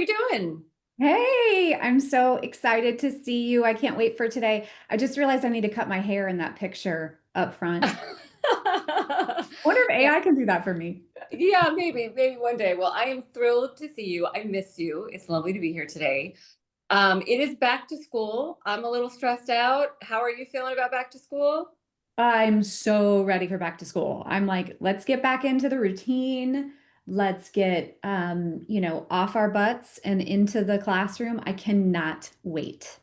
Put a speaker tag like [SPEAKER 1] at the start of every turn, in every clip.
[SPEAKER 1] you doing?
[SPEAKER 2] Hey, I'm so excited to see you. I can't wait for today. I just realized I need to cut my hair in that picture up front. I wonder if
[SPEAKER 1] Yeah,
[SPEAKER 2] AI can do that for me.
[SPEAKER 1] yeah, maybe one day. Well, I am thrilled to see you. I miss you. It's lovely to be here today. It is back to school. I'm a little stressed out. How are you feeling about back to school?
[SPEAKER 2] I'm so ready for back to school. I'm like, let's get back into the routine. Let's get off our butts and into the classroom. I cannot wait.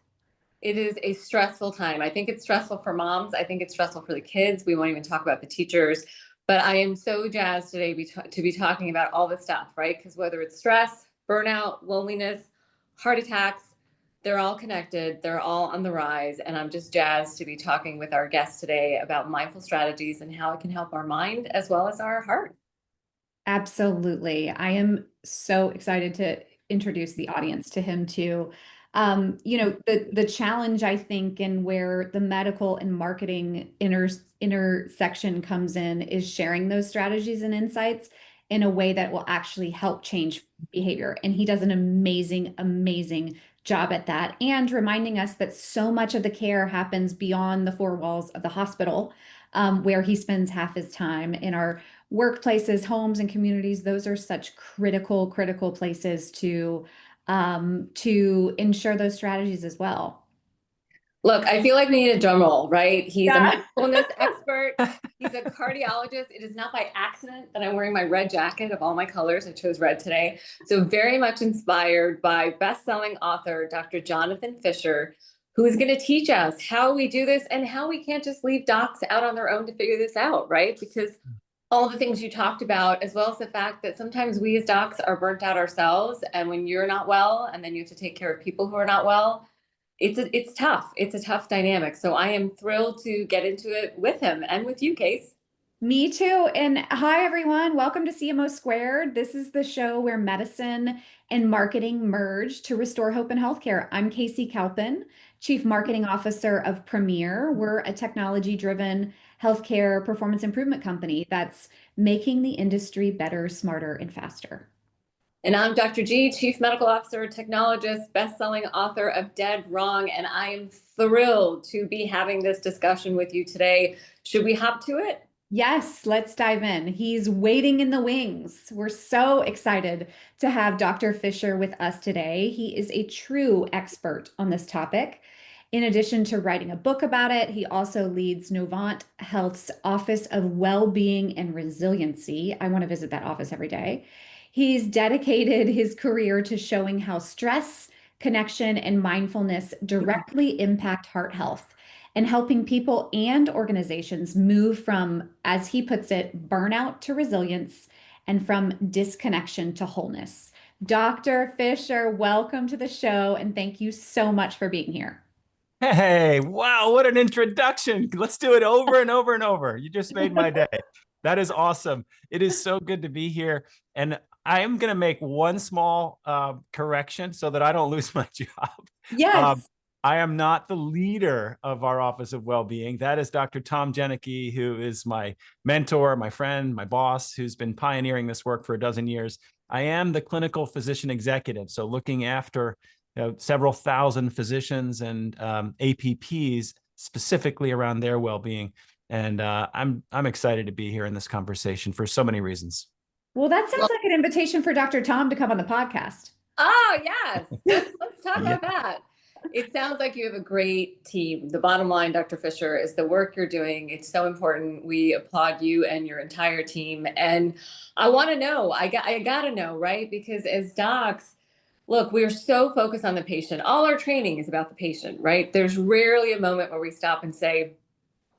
[SPEAKER 1] It is a stressful time. I think it's stressful for moms. I think it's stressful for the kids. We won't even talk about the teachers. But I am so jazzed today to be talking about all this stuff, right? Because whether it's stress, burnout, loneliness, heart attacks, they're all connected. They're all on the rise. And I'm just jazzed to be talking with our guest today about mindful strategies and how it can help our mind as well as our heart.
[SPEAKER 2] Absolutely. I am so excited to introduce the audience to him too. The challenge I think and where the medical and marketing intersection comes in is sharing those strategies and insights in a way that will actually help change behavior. And he does an amazing job at that and reminding us that so much of the care happens beyond the four walls of the hospital, where he spends half his time in our workplaces, homes, and communities. Those are such critical places to ensure those strategies as well.
[SPEAKER 1] Look, I feel like we need a drum roll, right? He's a
[SPEAKER 2] Yeah.
[SPEAKER 1] mindfulness expert. He's a cardiologist. It is not by accident that I'm wearing my red jacket of all my colors. I chose red today. So very much inspired by best-selling author, Dr. Jonathan Fisher, who is going to teach us how we do this and how we can't just leave docs out on their own to figure this out, right? Because all the things you talked about, as well as the fact that sometimes we as docs are burnt out ourselves. And when you're not well, and then you have to take care of people who are not well, it's tough. It's a tough dynamic. So I am thrilled to get into it with him and with you, Case.
[SPEAKER 2] Me too. And hi, everyone. Welcome to CMO Squared. This is the show where medicine and marketing merge to restore hope in healthcare. I'm Kaycee Kalpin, Chief Marketing Officer of Premier. We're a technology-driven healthcare performance improvement company that's making the industry better, smarter, and faster.
[SPEAKER 1] And I'm Dr. G, Chief Medical Officer, technologist, best-selling author of Dead Wrong. And I am thrilled to be having this discussion with you today. Should we hop to it?
[SPEAKER 2] Yes, let's dive in. He's waiting in the wings. We're so excited to have Dr. Fisher with us today. He is a true expert on this topic. In addition to writing a book about it, he also leads Novant Health's Office of Wellbeing and Resiliency. I want to visit that office every day. He's dedicated his career to showing how stress, connection, and mindfulness directly impact heart health and helping people and organizations move from, as he puts it, burnout to resilience and from disconnection to wholeness. Dr. Fisher, welcome to the show and thank you so much for being here.
[SPEAKER 3] Hey, wow, what an introduction. Let's do it over and over and over. You just made my day. That is awesome. It is so good to be here. And I am going to make one small correction so that I don't lose my job. Um,
[SPEAKER 2] Yes.
[SPEAKER 3] I am not the leader of our Office of Wellbeing. That is Dr. Tom Janicki, who is my mentor, my friend, my boss, who's been pioneering this work for a dozen years. I am the clinical physician executive, so looking after several thousand physicians and APPs specifically around their well-being. And I'm excited to be here in this conversation for so many reasons.
[SPEAKER 2] Well, that sounds like an invitation for Dr. Tom to come on the podcast.
[SPEAKER 1] Oh, yes. Let's talk
[SPEAKER 3] Yeah.
[SPEAKER 1] about that. It sounds like you have a great team. The bottom line, Dr. Fisher, is the work you're doing. It's so important. We applaud you and your entire team. And I want to know, I got to know, right? Because as docs, look, we're so focused on the patient. All our training is about the patient, right? There's rarely a moment where we stop and say,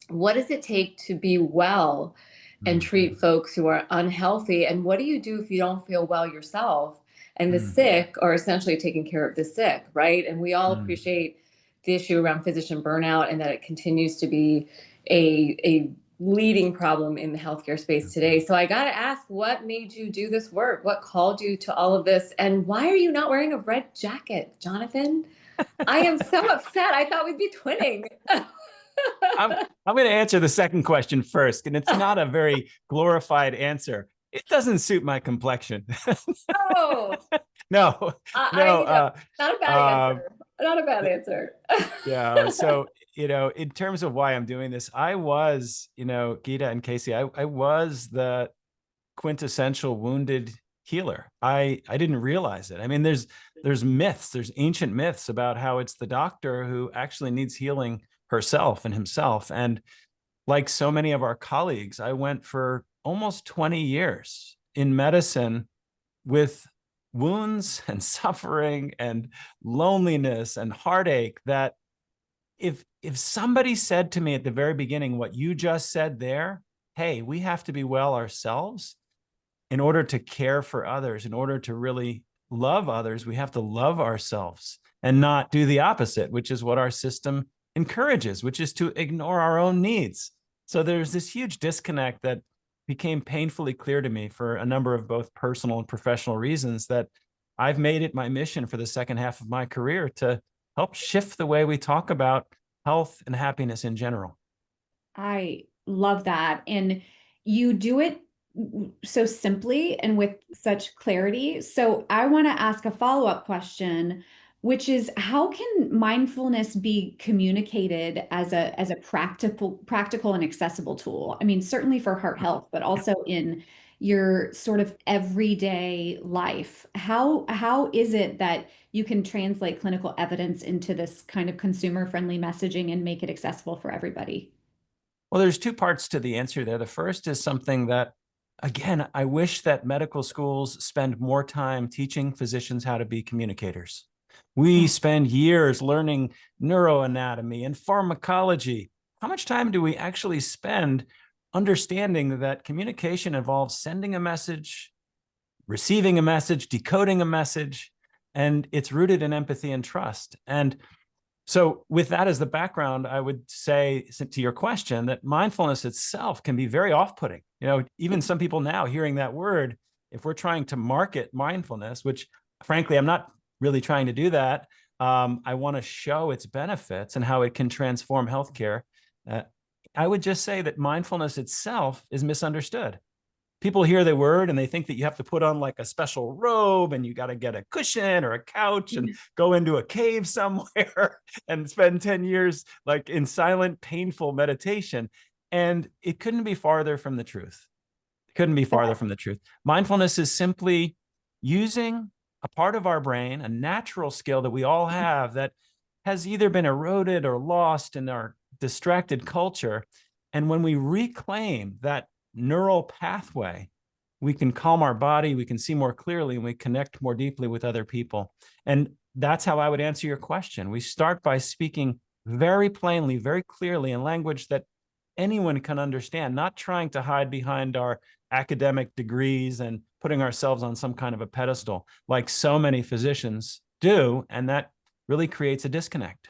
[SPEAKER 1] what does it take to be well and treat folks who are unhealthy? And what do you do if you don't feel well yourself? And the sick are essentially taking care of the sick, right? And we all appreciate the issue around physician burnout and that it continues to be a leading problem in the healthcare space today. So I got to ask, what made you do this work? What called you to all of this? And why are you not wearing a red jacket, Jonathan? I am so upset. I thought we'd be twinning.
[SPEAKER 3] I'm going to answer the second question first, and it's not a very glorified answer. It doesn't suit my complexion.
[SPEAKER 1] Oh,
[SPEAKER 3] No,
[SPEAKER 1] I
[SPEAKER 3] no.
[SPEAKER 1] not a bad answer. Not a bad answer.
[SPEAKER 3] Yeah. So, in terms of why I'm doing this, I was, Geeta and Kaycee, I was the quintessential wounded healer. I didn't realize it. I mean, there's myths, there's ancient myths about how it's the doctor who actually needs healing herself and himself. And like so many of our colleagues, I went for almost 20 years in medicine with wounds and suffering and loneliness and heartache that if somebody said to me at the very beginning what you just said there, hey, we have to be well ourselves in order to care for others, in order to really love others, we have to love ourselves and not do the opposite, which is what our system encourages, which is to ignore our own needs. So there's this huge disconnect that became painfully clear to me for a number of both personal and professional reasons that I've made it my mission for the second half of my career to help shift the way we talk about health and happiness in general.
[SPEAKER 2] I love that. And you do it so simply and with such clarity. So I want to ask a follow-up question, which is how can mindfulness be communicated as a practical and accessible tool? I mean, certainly for heart health, but also in your sort of everyday life. How is it that you can translate clinical evidence into this kind of consumer-friendly messaging and make it accessible for everybody?
[SPEAKER 3] Well, there's two parts to the answer there. The first is something that, again, I wish that medical schools spend more time teaching physicians how to be communicators. We spend years learning neuroanatomy and pharmacology. How much time do we actually spend understanding that communication involves sending a message, receiving a message, decoding a message, and it's rooted in empathy and trust? And so with that as the background, I would say to your question that mindfulness itself can be very off-putting. Even some people now hearing that word, if we're trying to market mindfulness, which frankly, I'm not really trying to do that. I want to show its benefits and how it can transform healthcare. I would just say that mindfulness itself is misunderstood. People hear the word and they think that you have to put on like a special robe and you got to get a cushion or a couch and go into a cave somewhere and spend 10 years like in silent, painful meditation. And it couldn't be farther from the truth. It couldn't be farther from the truth. Mindfulness is simply using a part of our brain, a natural skill that we all have that has either been eroded or lost in our distracted culture. And when we reclaim that neural pathway, we can calm our body, we can see more clearly, and we connect more deeply with other people. And that's how I would answer your question. We start by speaking very plainly, very clearly in language that anyone can understand, not trying to hide behind our academic degrees and putting ourselves on some kind of a pedestal like so many physicians do. And that really creates a disconnect.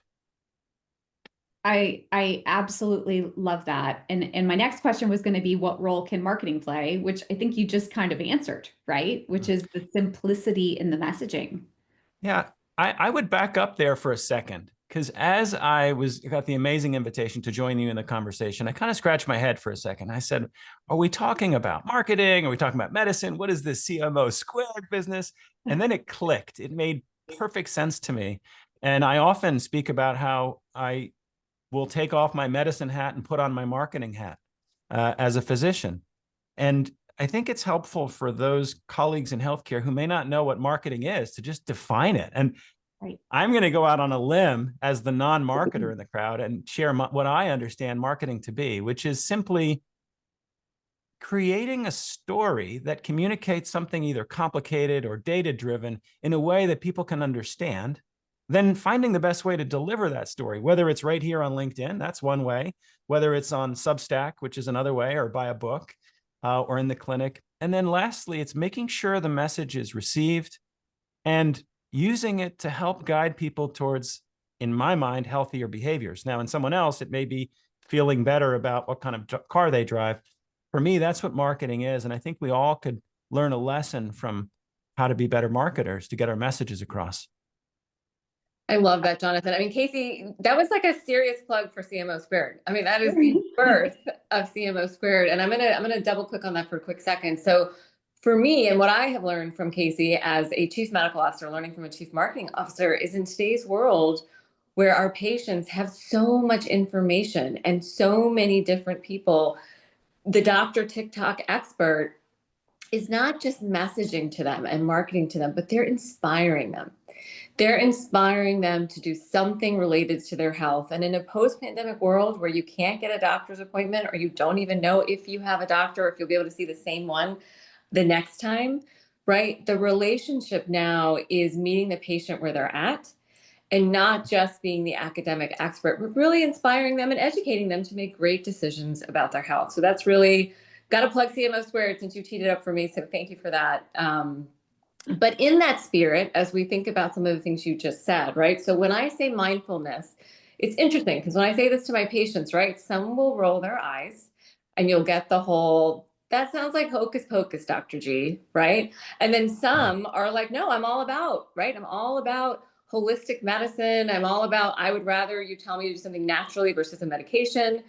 [SPEAKER 2] I absolutely love that. And my next question was going to be what role can marketing play, which I think you just kind of answered, right? Which is the simplicity in the messaging.
[SPEAKER 3] Yeah, I would back up there for a second, because as I got the amazing invitation to join you in the conversation, I kind of scratched my head for a second. I said, are we talking about marketing? Are we talking about medicine? What is this CMO² business? And then it clicked. It made perfect sense to me. And I often speak about how I will take off my medicine hat and put on my marketing hat as a physician. And I think it's helpful for those colleagues in healthcare who may not know what marketing is to just define it. And I'm going to go out on a limb as the non-marketer in the crowd and share what I understand marketing to be, which is simply creating a story that communicates something either complicated or data-driven in a way that people can understand, then finding the best way to deliver that story, whether it's right here on LinkedIn, that's one way, whether it's on Substack, which is another way, or buy a book, or in the clinic. And then lastly, it's making sure the message is received and using it to help guide people towards, in my mind, healthier behaviors. Now, in someone else, it may be feeling better about what kind of car they drive. For me, that's what marketing is. And I think we all could learn a lesson from how to be better marketers to get our messages across.
[SPEAKER 1] I love that, Jonathan. I mean, Kaycee, that was like a serious plug for CMO². I mean, that is the birth of CMO². And I'm gonna double click on that for a quick second. So for me, and what I have learned from Kaycee as a chief medical officer, learning from a chief marketing officer, is in today's world where our patients have so much information and so many different people, the doctor TikTok expert is not just messaging to them and marketing to them, but they're inspiring them. They're inspiring them to do something related to their health. And in a post-pandemic world where you can't get a doctor's appointment, or you don't even know if you have a doctor, or if you'll be able to see the same one the next time, right? The relationship now is meeting the patient where they're at and not just being the academic expert, but really inspiring them and educating them to make great decisions about their health. So that's really, got to plug CMO² since you teed it up for me. So thank you for that. But in that spirit, as we think about some of the things you just said, right? So when I say mindfulness, it's interesting because when I say this to my patients, right, some will roll their eyes and you'll get the whole, that sounds like hocus pocus, Dr. G, right? And then some are like, no, I'm all about, right? I'm all about holistic medicine. I'm all about, I would rather you tell me to do something naturally versus a medication,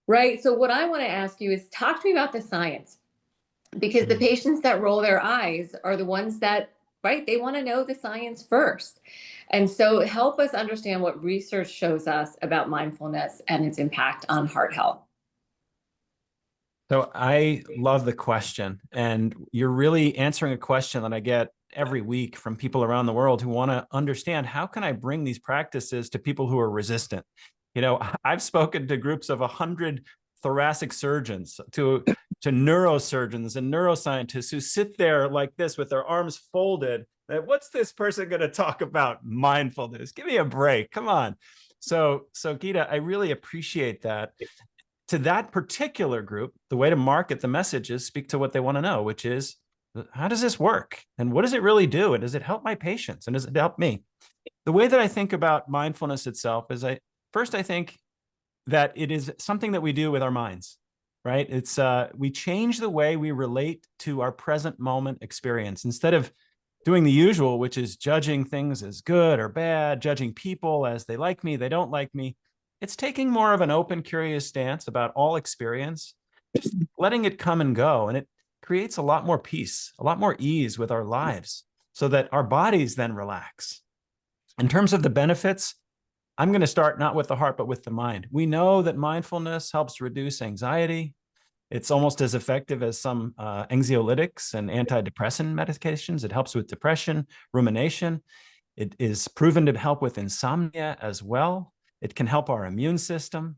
[SPEAKER 1] right? So what I want to ask you is talk to me about the science, because the patients that roll their eyes are the ones that, right, they want to know the science first. And so help us understand what research shows us about mindfulness and its impact on heart health.
[SPEAKER 3] So I love the question, and you're really answering a question that I get every week from people around the world who want to understand, how can I bring these practices to people who are resistant? You know, I've spoken to groups of 100 thoracic surgeons, to neurosurgeons and neuroscientists who sit there like this with their arms folded. What's this person going to talk about? Mindfulness. Give me a break. Come on. So Geeta, I really appreciate that. To that particular group, the way to market the message is speak to what they want to know, which is, how does this work? And what does it really do? And does it help my patients? And does it help me? The way that I think about mindfulness itself is, I think that it is something that we do with our minds, right? It's we change the way we relate to our present moment experience. Instead of doing the usual, which is judging things as good or bad, judging people as they like me, they don't like me, it's taking more of an open, curious stance about all experience, just letting it come and go. And it creates a lot more peace, a lot more ease with our lives, so that our bodies then relax. In terms of the benefits, I'm going to start not with the heart, but with the mind. We know that mindfulness helps reduce anxiety. It's almost as effective as some anxiolytics and antidepressant medications. It helps with depression, rumination. It is proven to help with insomnia as well. It can help our immune system.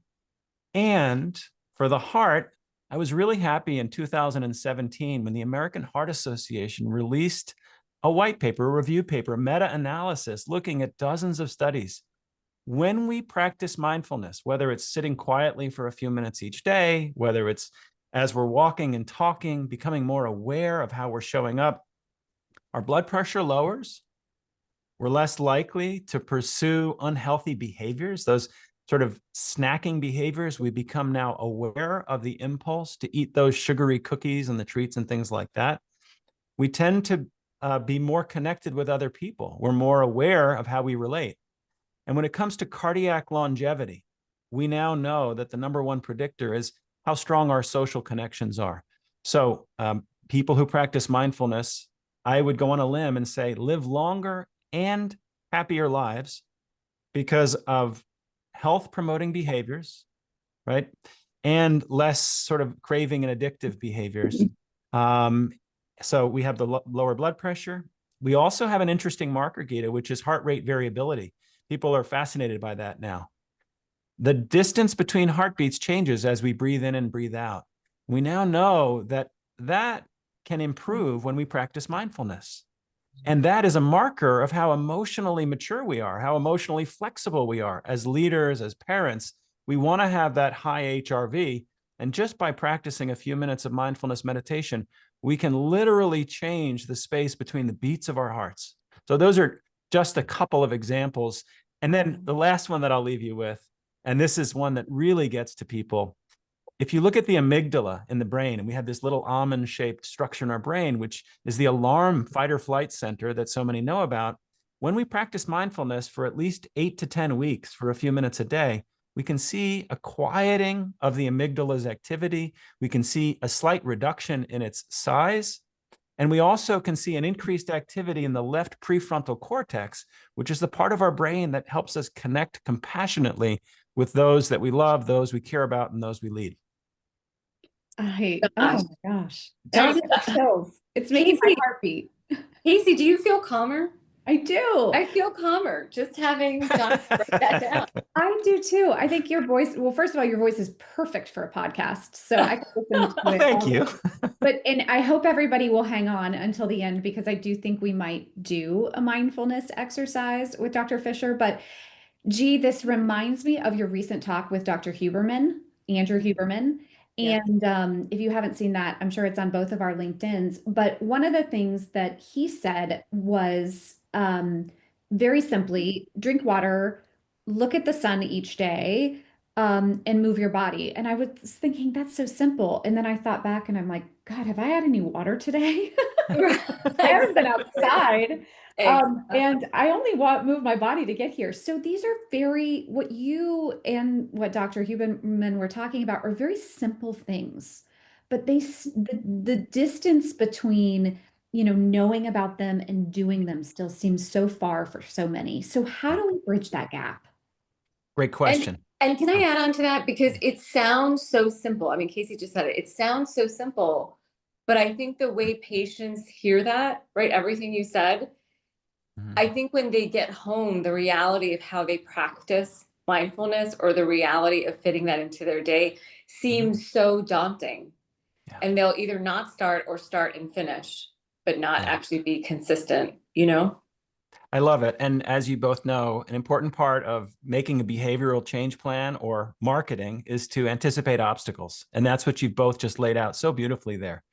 [SPEAKER 3] And for the heart, I was really happy in 2017 when the American Heart Association released a white paper, a review paper, a meta-analysis looking at dozens of studies. When we practice mindfulness, whether it's sitting quietly for a few minutes each day, whether it's as we're walking and talking, becoming more aware of how we're showing up, our blood pressure lowers. We're less likely to pursue unhealthy behaviors, those sort of snacking behaviors. We become now aware of the impulse to eat those sugary cookies and the treats and things like that. We tend to be more connected with other people. We're more aware of how we relate. And when it comes to cardiac longevity, we now know that the #1 predictor is how strong our social connections are. So people who practice mindfulness, I would go on a limb and say, live longer and happier lives because of health promoting behaviors, right? And less sort of craving and addictive behaviors. So we have the lower blood pressure. We also have an interesting marker, Geeta, which is heart rate variability. People are fascinated by that now. The distance between heartbeats changes as we breathe in and breathe out. We now know that that can improve when we practice mindfulness. And that is a marker of how emotionally mature we are, how emotionally flexible we are. As leaders, as parents, we want to have that high HRV. And just by practicing a few minutes of mindfulness meditation, we can literally change the space between the beats of our hearts. So those are just a couple of examples. And then the last one that I'll leave you with, and this is one that really gets to people. If you look at the amygdala in the brain, and we have this little almond-shaped structure in our brain, which is the alarm fight or flight center that so many know about, when we practice mindfulness for at least 8 to 10 weeks for a few minutes a day, we can see a quieting of the amygdala's activity. We can see a slight reduction in its size. And we also can see an increased activity in the left prefrontal cortex, which is the part of our brain that helps us connect compassionately with those that we love, those we care about, and those we lead.
[SPEAKER 2] Oh my gosh.
[SPEAKER 1] Don't-
[SPEAKER 2] Chills. It's making my heart beat.
[SPEAKER 1] Kaycee, do you feel calmer?
[SPEAKER 2] I do.
[SPEAKER 1] I feel calmer just having done break that down.
[SPEAKER 2] I do too. I think your voice, well, first of all, your voice is perfect for a podcast. So I can listen to it.
[SPEAKER 3] Thank you.
[SPEAKER 2] And I hope everybody will hang on until the end, because I do think we might do a mindfulness exercise with Dr. Fisher. But G, this reminds me of your recent talk with Dr. Huberman, Andrew Huberman.
[SPEAKER 1] Yeah.
[SPEAKER 2] And if you haven't seen that, I'm sure it's on both of our LinkedIns. But one of the things that he said was very simply, drink water, look at the sun each day, and move your body. And I was thinking, that's so simple. And then I thought back and I'm like, God, have I had any water today? I haven't been outside. And I only move my body to get here. So these are what you and what Dr. Huberman were talking about are very simple things, but the distance between, knowing about them and doing them still seems so far for so many. So how do we bridge that gap?
[SPEAKER 3] Great question.
[SPEAKER 1] And can I add on to that? Because it sounds so simple. I mean, Kaycee just said it. It sounds so simple, but I think the way patients hear that, right? Everything you said, I think when they get home, the reality of how they practice mindfulness or the reality of fitting that into their day seems so daunting. Yeah. And they'll either not start or start and finish, but not actually be consistent,
[SPEAKER 3] I love it. And as you both know, an important part of making a behavioral change plan or marketing is to anticipate obstacles. And that's what you've both just laid out so beautifully there.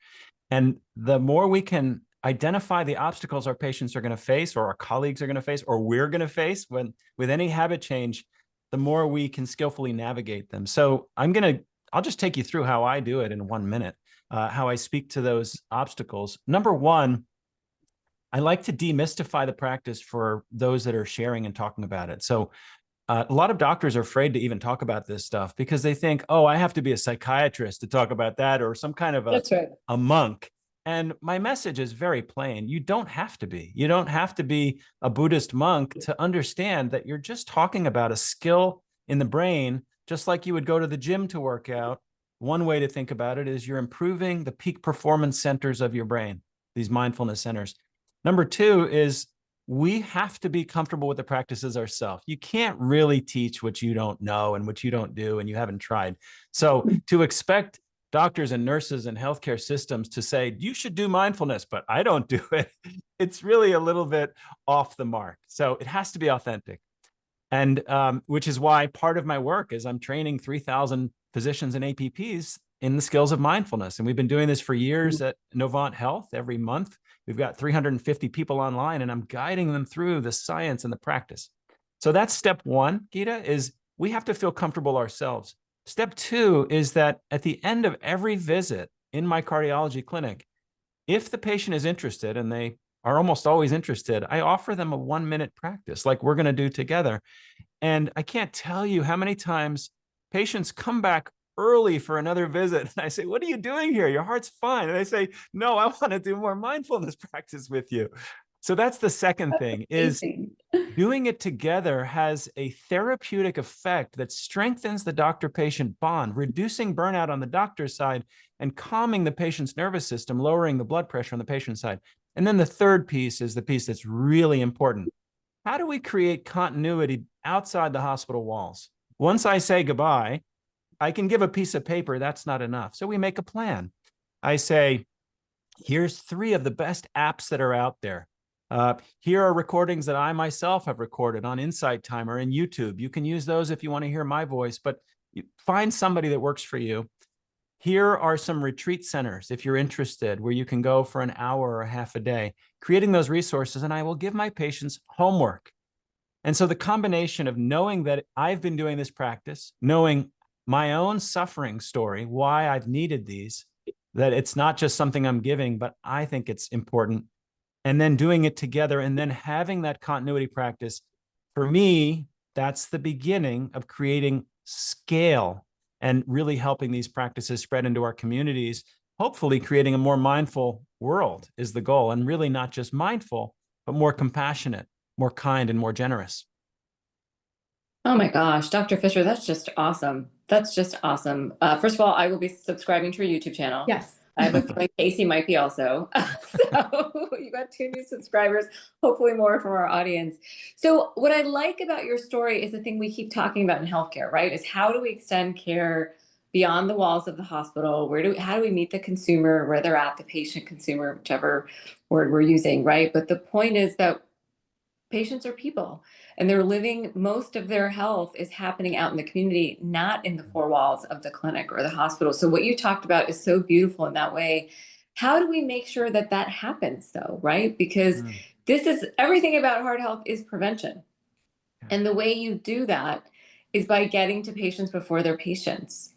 [SPEAKER 3] And the more we can identify the obstacles our patients are going to face, or our colleagues are going to face, or we're going to face with any habit change, the more we can skillfully navigate them. So I'll just take you through how I do it in 1 minute, how I speak to those obstacles. Number one, I like to demystify the practice for those that are sharing and talking about it. So a lot of doctors are afraid to even talk about this stuff because they think, oh, I have to be a psychiatrist to talk about that, or some kind of a monk. And my message is very plain. You don't have to be. You don't have to be a Buddhist monk to understand that you're just talking about a skill in the brain, just like you would go to the gym to work out. One way to think about it is you're improving the peak performance centers of your brain, these mindfulness centers. Number two is we have to be comfortable with the practices ourselves. You can't really teach what you don't know and what you don't do and you haven't tried. So to expect doctors and nurses and healthcare systems to say, you should do mindfulness, but I don't do it, it's really a little bit off the mark. So it has to be authentic. And which is why part of my work is I'm training 3,000 physicians and APPs in the skills of mindfulness. And we've been doing this for years at Novant Health. Every month, we've got 350 people online, and I'm guiding them through the science and the practice. So that's step one, Geeta, is we have to feel comfortable ourselves. Step two is that at the end of every visit in my cardiology clinic, if the patient is interested, and they are almost always interested, I offer them a 1-minute practice like we're going to do together. And I can't tell you how many times patients come back early for another visit. And I say, what are you doing here? Your heart's fine. And they say, no, I want to do more mindfulness practice with you. So that's the second thing, is doing it together has a therapeutic effect that strengthens the doctor-patient bond, reducing burnout on the doctor's side and calming the patient's nervous system, lowering the blood pressure on the patient's side. And then the third piece is the piece that's really important. How do we create continuity outside the hospital walls? Once I say goodbye, I can give a piece of paper. That's not enough. So we make a plan. I say, here's 3 of the best apps that are out there. Here are recordings that I myself have recorded on Insight Timer and YouTube. You can use those if you want to hear my voice, but find somebody that works for you. Here are some retreat centers, if you're interested, where you can go for an hour or half a day, creating those resources, and I will give my patients homework. And so the combination of knowing that I've been doing this practice, knowing my own suffering story, why I've needed these, that it's not just something I'm giving, but I think it's important, and then doing it together and then having that continuity practice, for me, that's the beginning of creating scale and really helping these practices spread into our communities, hopefully creating a more mindful world is the goal, and really not just mindful, but more compassionate, more kind, and more generous.
[SPEAKER 1] Oh my gosh, Dr. Fisher, that's just awesome. That's just awesome. First of all, I will be subscribing to your YouTube channel.
[SPEAKER 2] Yes.
[SPEAKER 1] I have a feeling Kaycee might be also. So you got 2 new subscribers, hopefully more from our audience. So what I like about your story is the thing we keep talking about in healthcare, right? Is how do we extend care beyond the walls of the hospital? How do we meet the consumer where they're at, the patient, consumer, whichever word we're using, right? But the point is that patients are people, and they're living, most of their health is happening out in the community, not in the 4 walls of the clinic or the hospital. So what you talked about is so beautiful in that way. How do we make sure that that happens though, right? Because this is everything about heart health is prevention. And the way you do that is by getting to patients before they're patients,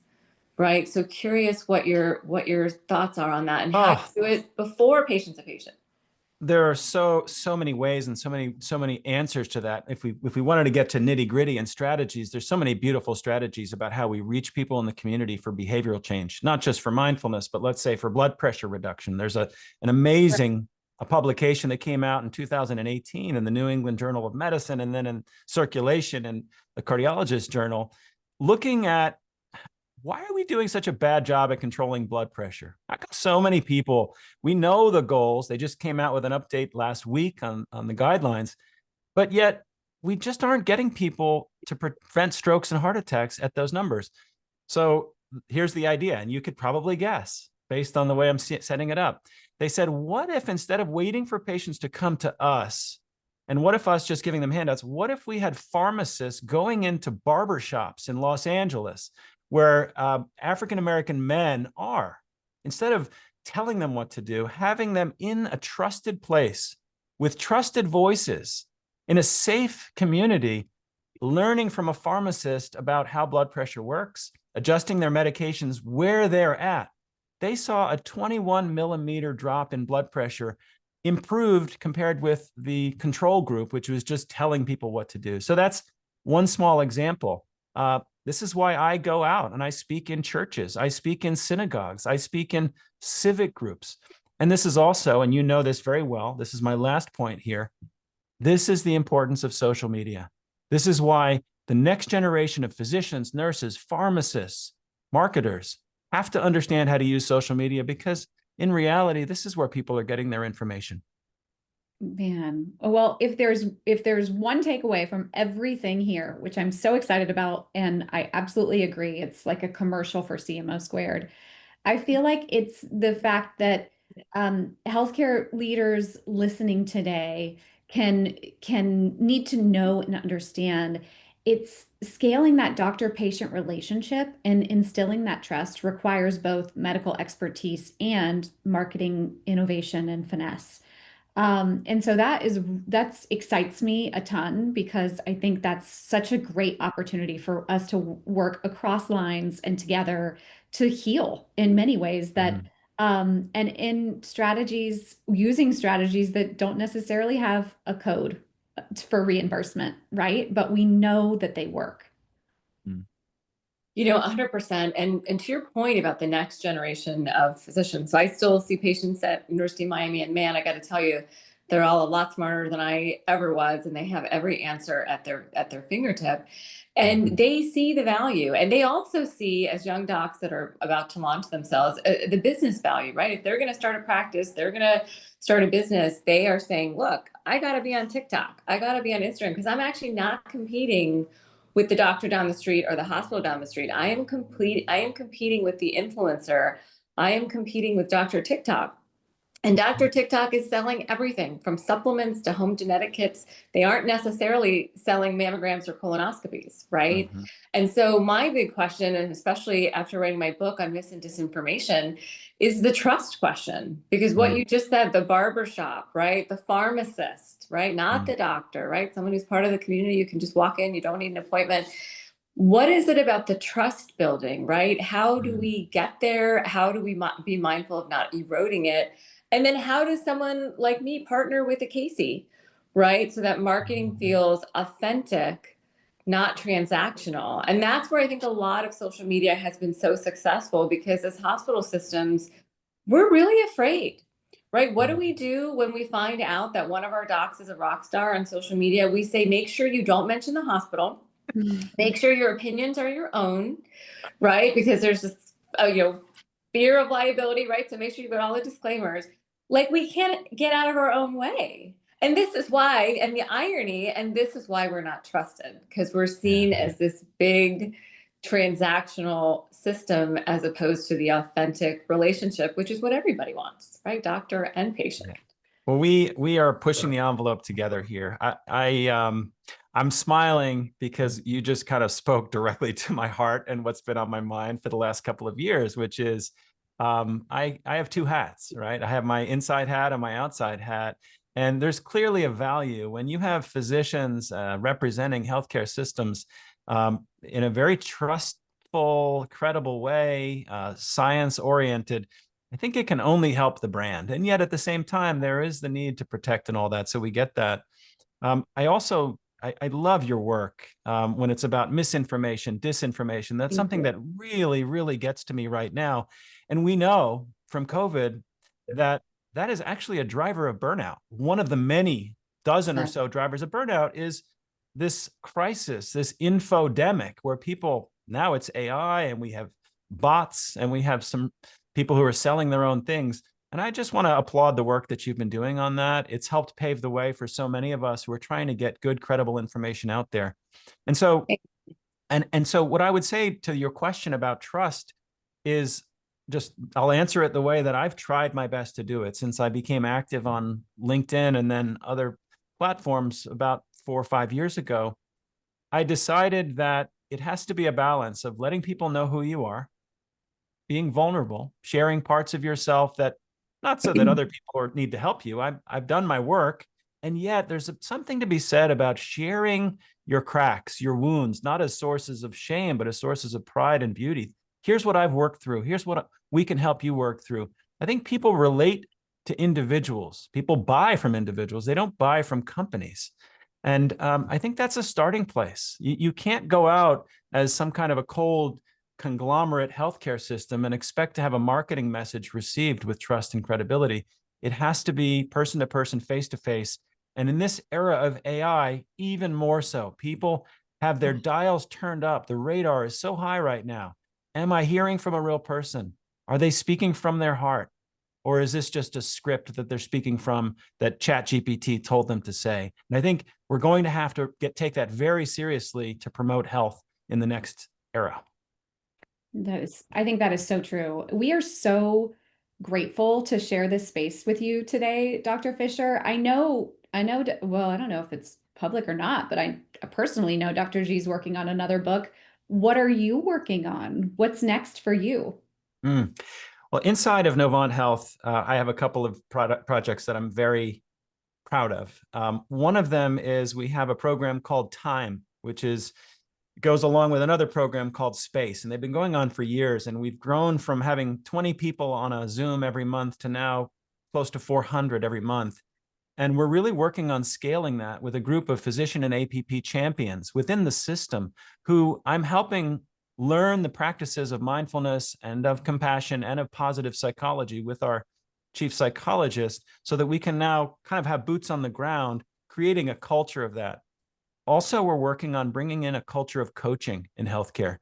[SPEAKER 1] right? So curious what your thoughts are on that, and how to do it before patients a patient.
[SPEAKER 3] There are so many ways and so many answers to that. If we wanted to get to nitty gritty and strategies, there's so many beautiful strategies about how we reach people in the community for behavioral change, not just for mindfulness, but let's say for blood pressure reduction. There's an amazing a publication that came out in 2018 in the New England Journal of Medicine, and then in Circulation and the Cardiologist Journal, looking at why are we doing such a bad job at controlling blood pressure? How come so many people, we know the goals, they just came out with an update last week on the guidelines, but yet we just aren't getting people to prevent strokes and heart attacks at those numbers. So here's the idea, and you could probably guess based on the way I'm setting it up. They said, what if instead of waiting for patients to come to us, and what if us just giving them handouts, what if we had pharmacists going into barbershops in Los Angeles where African-American men are, instead of telling them what to do, having them in a trusted place with trusted voices in a safe community, learning from a pharmacist about how blood pressure works, adjusting their medications where they're at. They saw a 21 millimeter drop in blood pressure improved compared with the control group, which was just telling people what to do. So that's one small example. This is why I go out and I speak in churches, I speak in synagogues, I speak in civic groups. And this is also, and you know this very well, this is my last point here, this is the importance of social media. This is why the next generation of physicians, nurses, pharmacists, marketers have to understand how to use social media, because in reality, this is where people are getting their information.
[SPEAKER 2] Man, well, if there's one takeaway from everything here, which I'm so excited about, and I absolutely agree, it's like a commercial for CMO². I feel like it's the fact that healthcare leaders listening today can need to know and understand it's scaling that doctor-patient relationship and instilling that trust requires both medical expertise and marketing innovation and finesse. And so that excites me a ton, because I think that's such a great opportunity for us to work across lines and together to heal in many ways that, and in strategies, using strategies that don't necessarily have a code for reimbursement, right? But we know that they work.
[SPEAKER 1] 100%. And to your point about the next generation of physicians, so I still see patients at University of Miami, and man, I got to tell you, they're all a lot smarter than I ever was, and they have every answer at their fingertip. And they see the value, and they also see, as young docs that are about to launch themselves, the business value, right? If they're going to start a practice, they're going to start a business, they are saying, look, I got to be on TikTok, I got to be on Instagram, because I'm actually not competing with the doctor down the street or the hospital down the street. I am competing with the influencer. I am competing with Dr. TikTok. And Dr. TikTok is selling everything from supplements to home genetic kits. They aren't necessarily selling mammograms or colonoscopies, right? And so my big question, and especially after writing my book on mis and disinformation, is the trust question. Because what you just said, the barbershop, right? The pharmacist, right? Not the doctor, right? Someone who's part of the community, you can just walk in, you don't need an appointment. What is it about the trust building, right? How do we get there? How do we be mindful of not eroding it? And then how does someone like me partner with a Kaycee, right? So that marketing feels authentic, not transactional. And that's where I think a lot of social media has been so successful, because as hospital systems, we're really afraid, right? What do we do when we find out that one of our docs is a rock star on social media? We say, make sure you don't mention the hospital. Make sure your opinions are your own, right? Because there's this, fear of liability, right? So make sure you put all the disclaimers. Like, we can't get out of our own way. And this is why, and the irony, and this is why we're not trusted, because we're seen as this big transactional system as opposed to the authentic relationship, which is what everybody wants, right? Doctor and patient.
[SPEAKER 3] Well, we are pushing the envelope together here. I'm smiling because you just kind of spoke directly to my heart and what's been on my mind for the last couple of years, which is I have two hats, right? I have my inside hat and my outside hat. And there's clearly a value when you have physicians representing healthcare systems in a very trustful, credible way, science-oriented. I think it can only help the brand. And yet at the same time, there is the need to protect and all that. So we get that. I love your work when it's about misinformation, disinformation. That's something that really, really gets to me right now. And we know from COVID that that is actually a driver of burnout. One of the many dozen or so drivers of burnout is this crisis, this infodemic, where people, now it's AI and we have bots and we have some people who are selling their own things. And I just want to applaud the work that you've been doing on that. It's helped pave the way for so many of us who are trying to get good, credible information out there. And so, so what I would say to your question about trust is just, I'll answer it the way that I've tried my best to do it since I became active on LinkedIn and then other platforms about 4 or 5 years ago. I decided that it has to be a balance of letting people know who you are, being vulnerable, sharing parts of yourself that, not so that other people need to help you. I've done my work. And yet there's something to be said about sharing your cracks, your wounds, not as sources of shame, but as sources of pride and beauty. Here's what I've worked through. Here's what we can help you work through. I think people relate to individuals. People buy from individuals. They don't buy from companies. And I think that's a starting place. You can't go out as some kind of a cold conglomerate healthcare system and expect to have a marketing message received with trust and credibility. It has to be person to person, face to face. And in this era of AI, even more so, people have their dials turned up. The radar is so high right now. Am I hearing from a real person? Are they speaking from their heart? Or is this just a script that they're speaking from that ChatGPT told them to say? And I think we're going to have to take that very seriously to promote health in the next era.
[SPEAKER 2] I think that is so true. We are so grateful to share this space with you today, Dr. Fisher. Well, I don't know if it's public or not, but I personally know Dr. G's working on another book. What are you working on? What's next for you?
[SPEAKER 3] Well, inside of Novant Health, I have a couple of projects that I'm very proud of. One of them is we have a program called Time, which goes along with another program called Space. And they've been going on for years. And we've grown from having 20 people on a Zoom every month to now close to 400 every month. And we're really working on scaling that with a group of physician and APP champions within the system who I'm helping learn the practices of mindfulness and of compassion and of positive psychology with our chief psychologist so that we can now kind of have boots on the ground, creating a culture of that. Also, we're working on bringing in a culture of coaching in healthcare.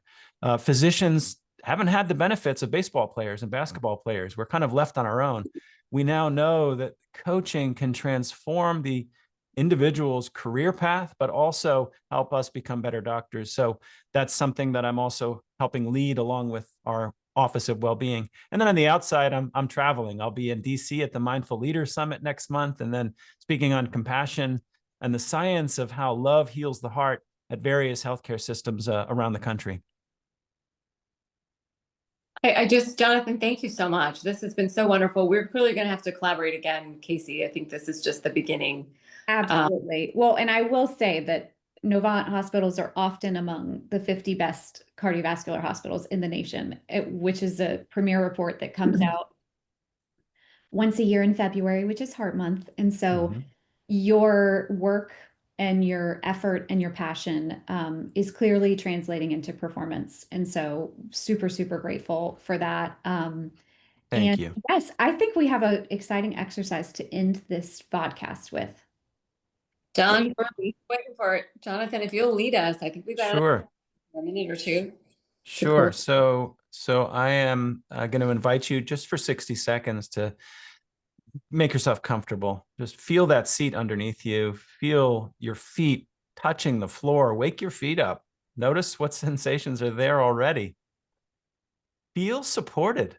[SPEAKER 3] Physicians haven't had the benefits of baseball players and basketball players. We're kind of left on our own. We now know that coaching can transform the individual's career path, but also help us become better doctors. So that's something that I'm also helping lead along with our Office of Wellbeing. And then on the outside, I'm traveling. I'll be in DC at the Mindful Leaders Summit next month, and then speaking on compassion and the science of how love heals the heart at various healthcare systems around the country.
[SPEAKER 1] Jonathan, thank you so much. This has been so wonderful. We're clearly going to have to collaborate again, Kaycee. I think this is just the beginning.
[SPEAKER 2] Absolutely. Well, and I will say that Novant hospitals are often among the 50 best cardiovascular hospitals in the nation, which is a premier report that comes out once a year in February, which is Heart Month. And so your work and your effort and your passion is clearly translating into performance. And so super, super grateful for that.
[SPEAKER 3] Thank
[SPEAKER 2] And
[SPEAKER 3] you.
[SPEAKER 2] yes, I think we have an exciting exercise to end this podcast with.
[SPEAKER 1] John, we're waiting for it. Jonathan, if you'll lead us, I think we've got
[SPEAKER 3] Sure.
[SPEAKER 1] a minute or two.
[SPEAKER 3] Sure. So I am going to invite you just for 60 seconds to make yourself comfortable. Just feel that seat underneath you. Feel your feet touching the floor. Wake your feet up. Notice what sensations are there already. Feel supported.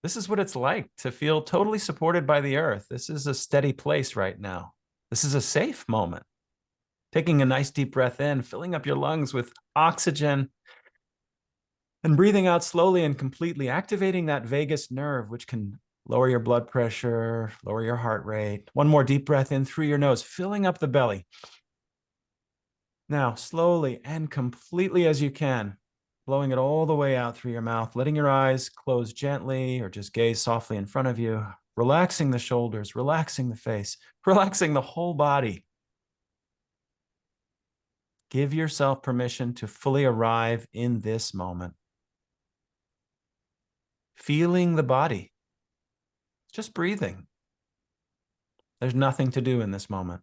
[SPEAKER 3] This is what it's like to feel totally supported by the earth. This is a steady place right now. This is a safe moment. Taking a nice deep breath in, filling up your lungs with oxygen, and breathing out slowly and completely, activating that vagus nerve, which can lower your blood pressure, lower your heart rate. One more deep breath in through your nose, filling up the belly. Now, slowly and completely as you can, blowing it all the way out through your mouth, letting your eyes close gently or just gaze softly in front of you, relaxing the shoulders, relaxing the face, relaxing the whole body. Give yourself permission to fully arrive in this moment. Feeling the body, just breathing. There's nothing to do in this moment.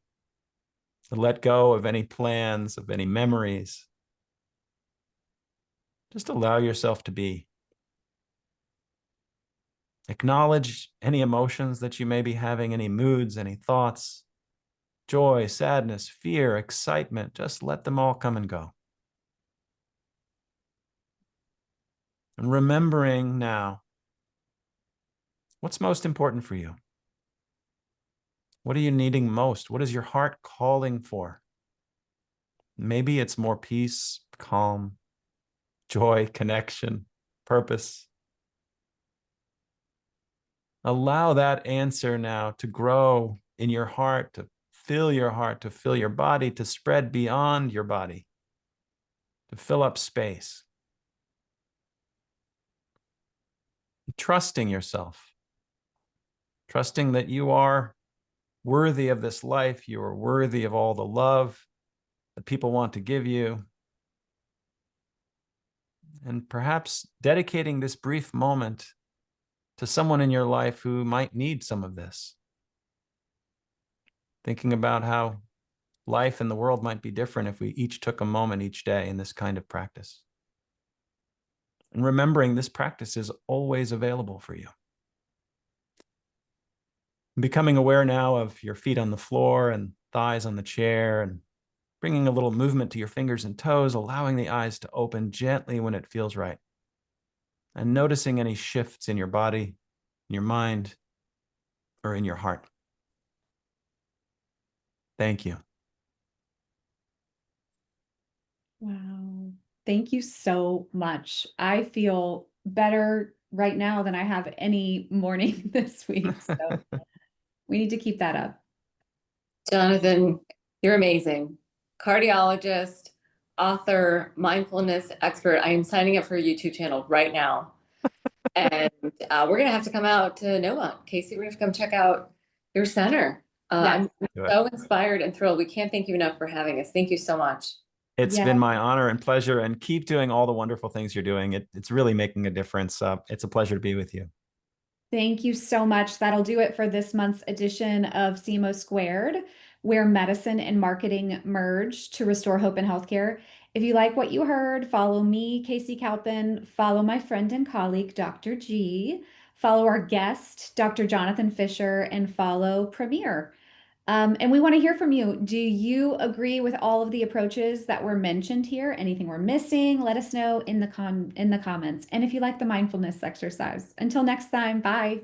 [SPEAKER 3] Let go of any plans, of any memories. Just allow yourself to be. Acknowledge any emotions that you may be having, any moods, any thoughts, joy, sadness, fear, excitement. Just let them all come and go. And remembering now, what's most important for you? What are you needing most? What is your heart calling for? Maybe it's more peace, calm, joy, connection, purpose. Allow that answer now to grow in your heart, to fill your body, to spread beyond your body, to fill up space. Trusting yourself, trusting that you are worthy of this life, you are worthy of all the love that people want to give you. And perhaps dedicating this brief moment to someone in your life who might need some of this. Thinking about how life and the world might be different if we each took a moment each day in this kind of practice. And remembering this practice is always available for you. Becoming aware now of your feet on the floor and thighs on the chair, and bringing a little movement to your fingers and toes, allowing the eyes to open gently when it feels right. And noticing any shifts in your body, in your mind, or in your heart. Thank you.
[SPEAKER 2] Wow. Thank you so much. I feel better right now than I have any morning this week. So we need to keep that up.
[SPEAKER 1] Jonathan, you're amazing. Cardiologist, author, mindfulness expert. I am signing up for a YouTube channel right now. And we're going to have to come out to Novant. Kaycee, we're going to have to come check out your center.
[SPEAKER 2] Yes.
[SPEAKER 1] I'm so inspired and thrilled. We can't thank you enough for having us. Thank you so much.
[SPEAKER 3] It's
[SPEAKER 2] Yeah.
[SPEAKER 3] been my honor and pleasure, and keep doing all the wonderful things you're doing. It's really making a difference. It's a pleasure to be with you.
[SPEAKER 2] Thank you so much. That'll do it for this month's edition of CMO², where medicine and marketing merge to restore hope in healthcare. If you like what you heard, follow me, Kaycee Kalpin, follow my friend and colleague, Dr. G, follow our guest, Dr. Jonathan Fisher, and follow Premier. And we want to hear from you. Do you agree with all of the approaches that were mentioned here? Anything we're missing? Let us know in the comments. And if you like the mindfulness exercise. Until next time, bye.